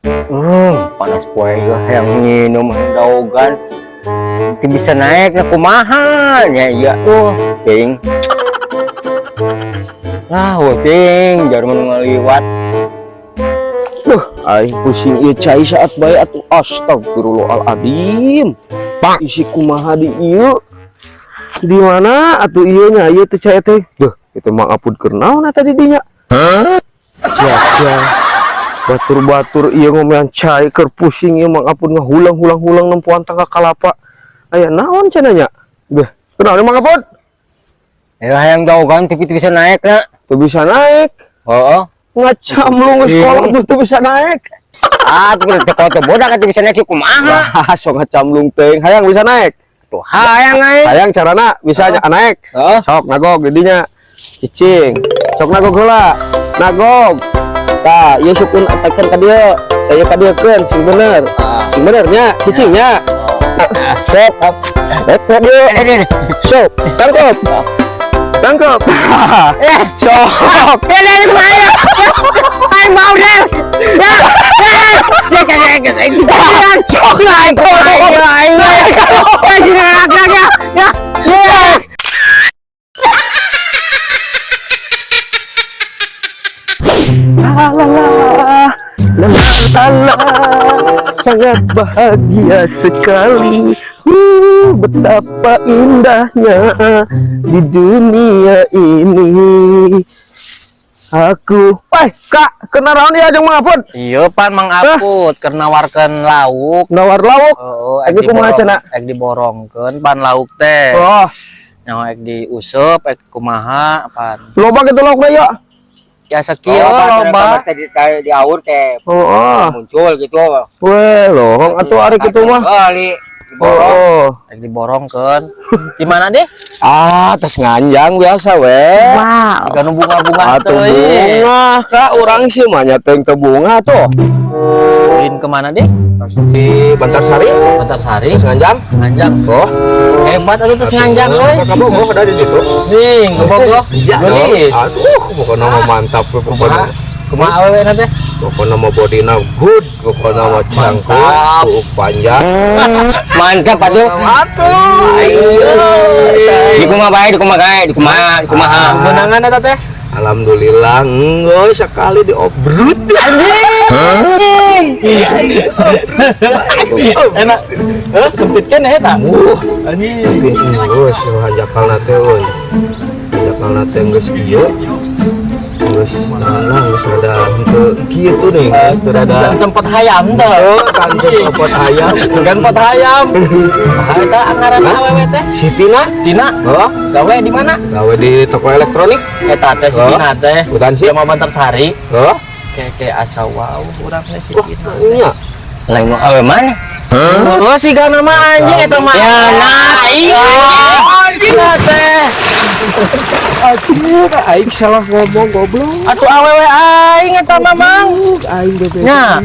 Panas poe yang minum daugan. Itu bisa naik na kumaha nya iya tuh, Ping. Wah Ping, jarum ngaliwat. Aing pusing ieu cai saat bae atuh. Astagfirullahaladzim. Isi kumaha di ieu? Di mana atuh ieu nya? Ieu teh cai teh. Itu mah apud keur naon eta di dinya? Jaja. Batur-batur ieu ngomean cai keur pusing ieu mang apud ngahulang-hulang nempuan tangga kalapa. Aya naon cenah nya? Kunaon mang apud? Hayang daugan tapi bisa naik na. Tuh bisa naik. Heeh. Ngacamlung sekolah tuh bisa naik. Tapi teu bodak atuh bisa naik kumaha? Sok ngacamlung teuing. Hayang bisa naik. Tuh hayang naik. Hayang carana bisa naik. Sok nagog didinya. Cicing. Sok nagog heula. Nagog. Tah, ieu supun tekan ka dieu. Teh ka dieukeun sing bener. Sing benernya cicingnya. Sok. Eta dieu. Sok. Tangkep. Tangkep. Sok. Ini kumaha? Ai mau deh. Sok naik. Sangat bahagia sekali. Betapa indahnya di dunia ini. Aku, Kak, kena naon ya jeung Mang Apud? Iya, Pan Mang Apud karena nawarkeun lauk. Nawar lauk. Ek kumaha cenah? Ek diborongkeun pan lauk teh. Nyaho ek diuseup, ek kumaha pan. Loba kitu lauk teh ya? Jasa kieu loba di aur teh. Muncul gitu. Weh, lohong atuh ari kitu mah. Kali. Ek diborongkeun. Di mana deh? Tes nganjang biasa we. Wow. Jika bunga-bunga atuh bunga, Kak, urang sih mah nya teh bunga tuh. Ulin kemana deh? Di Bantarsari. Bantarsari. Nganjang. Nganjang. Hebat atuh teh nganjang euy. Kamu gua ada di situ. Nih, goblok. Gelis. Aduh, pokoknya mah mantap pokoknya. Kumaha awewe na teh? Pokoknya mah bodina good, pokoknya mah cangkep, panjang. Mantap atuh. Di kumaha bae, di kumaha. Menangan eta teh? Alhamdulillah, enggoy sekali diobrut. Anjing. Enak. Sempit kan eta? Anjing. Geus hajakalna teh euy. Hajakalna teh geus ieu. Geus geus ada henteu kieu nih, geus ada tempat hayam teh. Kan tempat hayam. Sugan pot hayam. Saha eta ngaranna awewe teh? Si Tina. Tina? Gawe di mana? Gawe di toko elektronik. Eta teh si Tina teh. Bukan sih? Sama Bantarsari. Kayak asa wow urang teh si Tina. Iya. Lain nu awe mana? Oh si gana mah anjing eta mah. Ya naik. Anjing teh. Aduh, aing salah ngomong goblok. Atuh awewe aing eta mah Mang. Aing bebek. Nya.